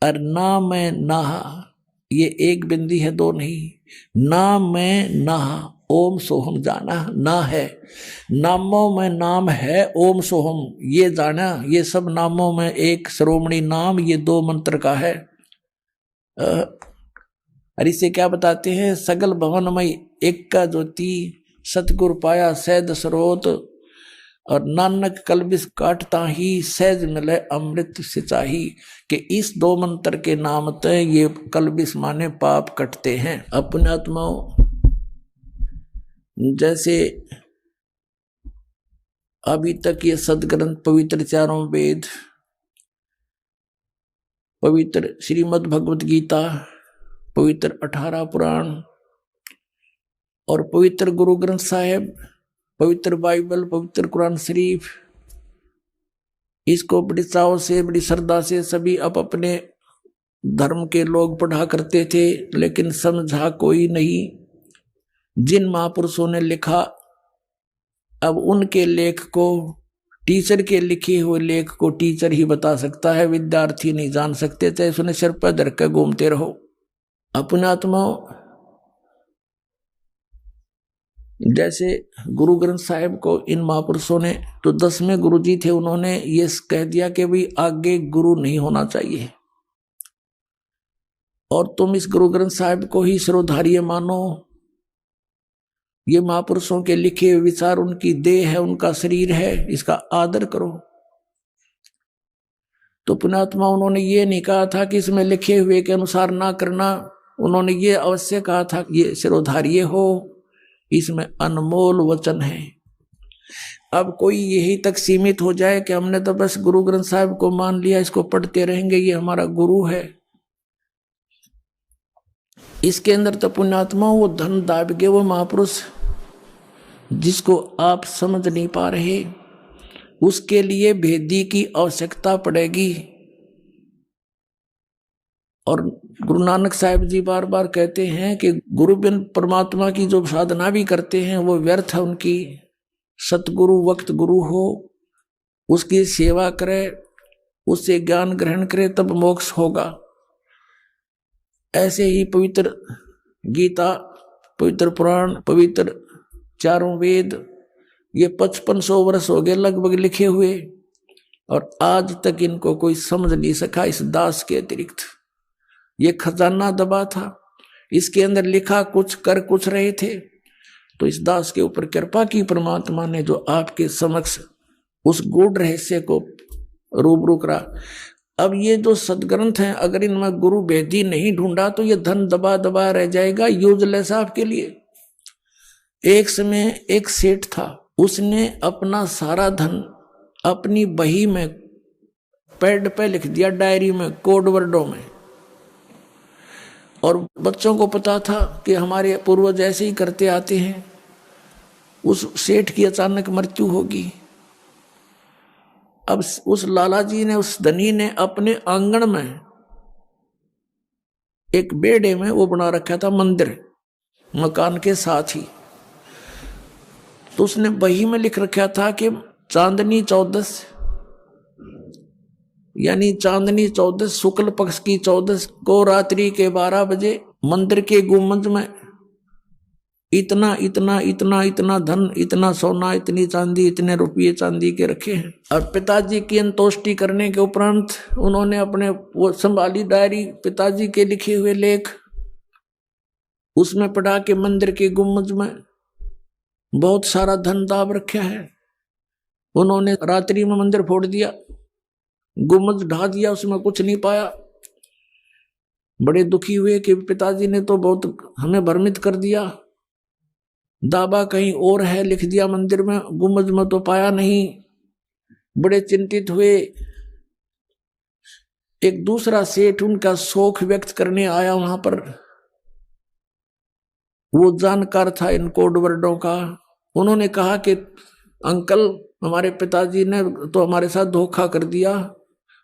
और ना मैं ना, ये एक बिंदी है दो नहीं, ना मैं ना, ओम सोहम जाना, ना है, नामों में नाम है ओम सोहम, ये जाना, ये सब नामों में एक श्रोमणी नाम, ये 2 मंत्र का है। और इसे क्या बताते हैं, सगल भवनमय एक का ज्योति, सतगुर पाया सैद स्रोत, और नानक कलबिस काटता ही सहज मिले अमृत सिंचाई, कि इस 2 मंत्र के नाम ते ये कलबिस माने पाप कटते हैं। अपने आत्माओं, जैसे अभी तक ये सदग्रंथ पवित्र 4 वेद, पवित्र श्रीमद् भगवत गीता, पवित्र 18 पुराण, और पवित्र गुरु ग्रंथ साहिब, पवित्र बाइबल, पवित्र कुरान शरीफ, इसको बड़ी चाव से बड़ी श्रद्धा से सभी अपने धर्म के लोग पढ़ा करते थे, लेकिन समझा कोई नहीं। जिन महापुरुषों ने लिखा, अब उनके लेख को, टीचर के लिखे हुए लेख को टीचर ही बता सकता है, विद्यार्थी नहीं जान सकते थे, उसने सिर पर धर कर घूमते रहो। अपने आत्माओं, जैसे गुरु ग्रंथ साहिब को इन महापुरुषों ने, तो 10वें गुरु जी थे, उन्होंने ये कह दिया कि भाई आगे गुरु नहीं होना चाहिए, और तुम इस गुरु ग्रंथ साहिब को ही सिरोधार्य मानो, ये महापुरुषों के लिखे हुए विचार उनकी देह है, उनका शरीर है, इसका आदर करो। तो पुण्यात्मा, उन्होंने ये नहीं कहा था कि इसमें लिखे हुए के अनुसार ना करना, उन्होंने ये अवश्य कहा था कि ये सिरोधार्य हो, इसमें अनमोल वचन है। अब कोई यही तक सीमित हो जाए कि हमने तो बस गुरु ग्रंथ साहिब को मान लिया, इसको पढ़ते रहेंगे, ये हमारा गुरु है, इसके अंदर तो पुण्यात्मा वो धन दाब गए, वो महापुरुष जिसको आप समझ नहीं पा रहे, उसके लिए भेदी की आवश्यकता पड़ेगी। और गुरु नानक साहिब जी बार बार कहते हैं कि गुरु बिन परमात्मा की जो साधना भी करते हैं वो व्यर्थ है उनकी। सतगुरु वक्त गुरु हो, उसकी सेवा करे, उससे ज्ञान ग्रहण करे, तब मोक्ष होगा। ऐसे ही पवित्र गीता, पवित्र पुराण, पवित्र 4 वेद, ये 5500 वर्ष हो गए लगभग लिखे हुए, और आज तक इनको कोई समझ नहीं सका इस दास के अतिरिक्त। ये खजाना दबा था, इसके अंदर लिखा कुछ कर कुछ रहे थे। तो इस दास के ऊपर कृपा की परमात्मा ने, जो आपके समक्ष उस गूढ़ रहस्य को रूबरू करा। अब ये जो सदग्रंथ हैं, अगर इनमें गुरु भेदी नहीं ढूंढा तो ये धन दबा दबा रह जाएगा, यूजलेस आपके लिए। एक समय एक सेठ था, उसने अपना सारा धन अपनी बही में पैड पे लिख दिया, डायरी में, कोड वर्डों में। और बच्चों को पता था कि हमारे पूर्वज ऐसे ही करते आते हैं। उस सेठ की अचानक मृत्यु होगी। अब उस लाला जी ने, उस धनी ने अपने आंगन में एक बेड़े में वो बना रखा था मंदिर, मकान के साथ ही। तो उसने बही में लिख रखा था कि चांदनी 14, यानी चांदनी 14 शुक्ल पक्ष की 14 को रात्रि के 12 बजे मंदिर के गुंबद में इतना इतना इतना इतना धन, इतना सोना, इतनी चांदी, इतने रुपये चांदी के रखे हैं। और पिताजी की अंतोष्टि करने के उपरांत उन्होंने अपने वो संभाली डायरी, पिताजी के लिखे हुए लेख, उसमें पढ़ा के मंदिर के गुंबद में बहुत सारा धन दाब रखा है। उन्होंने रात्रि में मंदिर फोड़ दिया, गुंबद ढा दिया, उसमें कुछ नहीं पाया। बड़े दुखी हुए कि पिताजी ने तो बहुत हमें भ्रमित कर दिया, दाबा कहीं और है, लिख दिया मंदिर में, गुंबद में तो पाया नहीं। बड़े चिंतित हुए। एक दूसरा सेठ उनका शोक व्यक्त करने आया वहां पर, वो जानकार था इन कोड वर्डों का। उन्होंने कहा कि अंकल, हमारे पिताजी ने तो हमारे साथ धोखा कर दिया,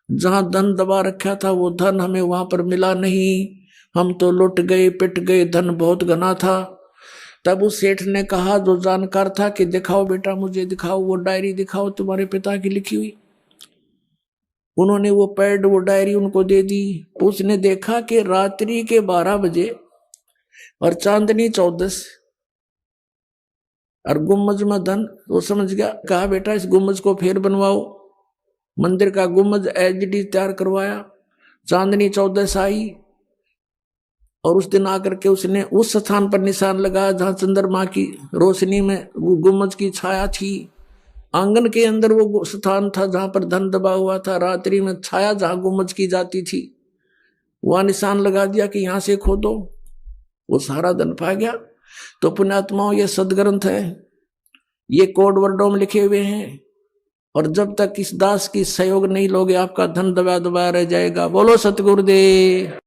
जहां धन दबा रखा था वो धन हमें वहां पर मिला नहीं, हम तो लुट गए, पिट गए, धन बहुत घना था। तब उस सेठ ने कहा, जो जानकार था, कि दिखाओ बेटा, मुझे दिखाओ, वो डायरी दिखाओ तुम्हारे पिता की लिखी हुई। उन्होंने वो पैड, वो डायरी उनको दे दी। उसने देखा कि रात्रि के 12 बजे और चांदनी 14 और गुम्बज में धन। वो समझ गया, कहा बेटा इस गुम्बज को फिर बनवाओ। मंदिर का गुम्बज एज इट इज तैयार करवाया। चांदनी 14 आई और उस दिन आकर के उसने उस स्थान पर निशान लगाया जहां चंद्रमा की रोशनी में गुम्बज की छाया थी। आंगन के अंदर वो स्थान था जहां पर धन दबा हुआ था। रात्रि में छाया जहां गुम्बज की जाती थी, वहां निशान लगा दिया कि यहां से खोदो। वो सारा धन पा गया। तो पुण्यात्माओं, ये सदग्रंथ है, ये कोड वर्डों में लिखे हुए हैं। और जब तक इस दास की सहयोग नहीं लोगे, आपका धन दबा दबा रह जाएगा। बोलो सतगुरुदेव।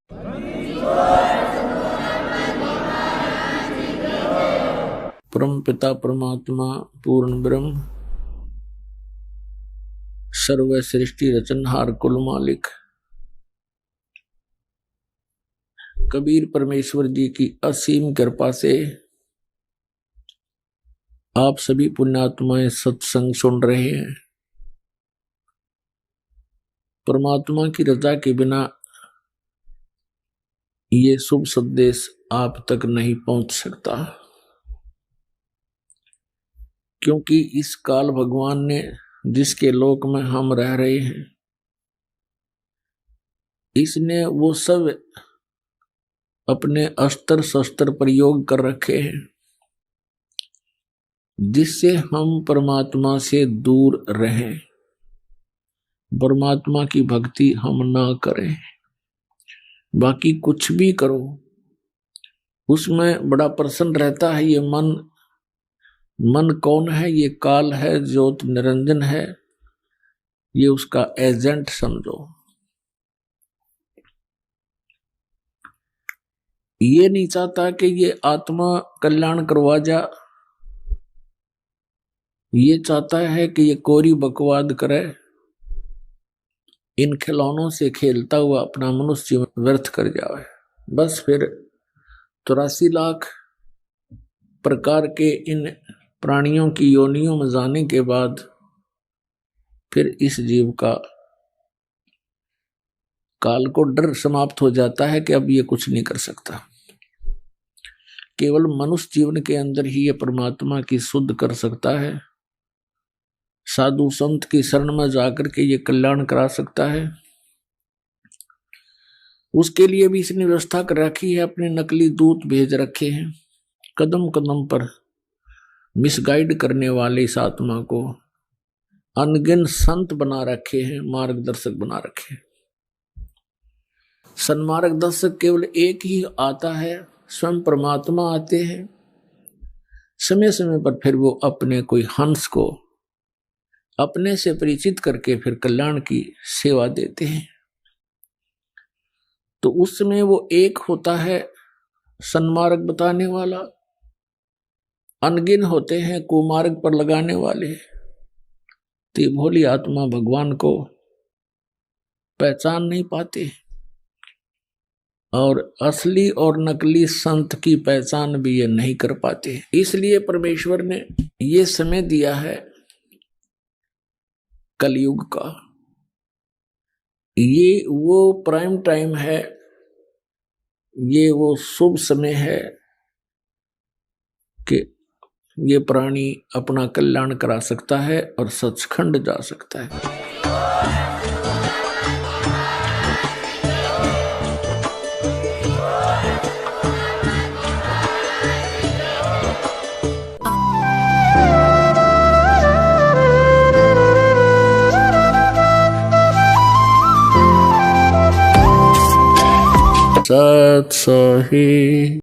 परम पिता परमात्मा पूर्ण ब्रह्म, सर्व सृष्टि रचनहार, कुल मालिक कबीर परमेश्वर जी की असीम कृपा से आप सभी पुण्यात्माएं सत्संग सुन रहे हैं। परमात्मा की रजा के बिना ये शुभ संदेश आप तक नहीं पहुंच सकता, क्योंकि इस काल भगवान ने, जिसके लोक में हम रह रहे हैं, इसने वो सब अपने अस्त्र शस्त्र प्रयोग कर रखे हैं जिससे हम परमात्मा से दूर रहें, परमात्मा की भक्ति हम ना करें। बाकी कुछ भी करो, उसमें बड़ा प्रसन्न रहता है ये मन। मन कौन है? ये काल है, ज्योत निरंजन है, ये उसका एजेंट समझो। ये नहीं चाहता कि ये आत्मा कल्याण करवा जा, ये चाहता है कि ये कोरी बकवाद करे, इन खिलौनों से खेलता हुआ अपना मनुष्य जीवन व्यर्थ कर जाए। बस फिर 83 लाख प्रकार के इन प्राणियों की योनियों में जाने के बाद फिर इस जीव का काल को डर समाप्त हो जाता है कि अब ये कुछ नहीं कर सकता। केवल मनुष्य जीवन के अंदर ही ये परमात्मा की शुद्ध कर सकता है, साधु संत की शरण में जाकर के ये कल्याण करा सकता है। उसके लिए भी इसने व्यवस्था कर रखी है, अपने नकली दूत भेज रखे हैं, कदम कदम पर मिसगाइड करने वाले इस आत्मा को अनगिन संत बना रखे हैं, मार्गदर्शक बना रखे हैं। सन्मार्गदर्शक केवल एक ही आता है, स्वयं परमात्मा आते हैं। समय समय पर फिर वो अपने कोई हंस को अपने से परिचित करके फिर कल्याण की सेवा देते हैं। तो उस समय वो एक होता है सन्मार्ग बताने वाला, अनगिन होते हैं कुमार्ग पर लगाने वाले। तो ये भोली आत्मा भगवान को पहचान नहीं पाते और असली और नकली संत की पहचान भी ये नहीं कर पाते। इसलिए परमेश्वर ने ये समय दिया है कलयुग का। ये वो प्राइम टाइम है, ये वो शुभ समय है कि ये प्राणी अपना कल्याण करा सकता है और सचखंड जा सकता है। सत सही।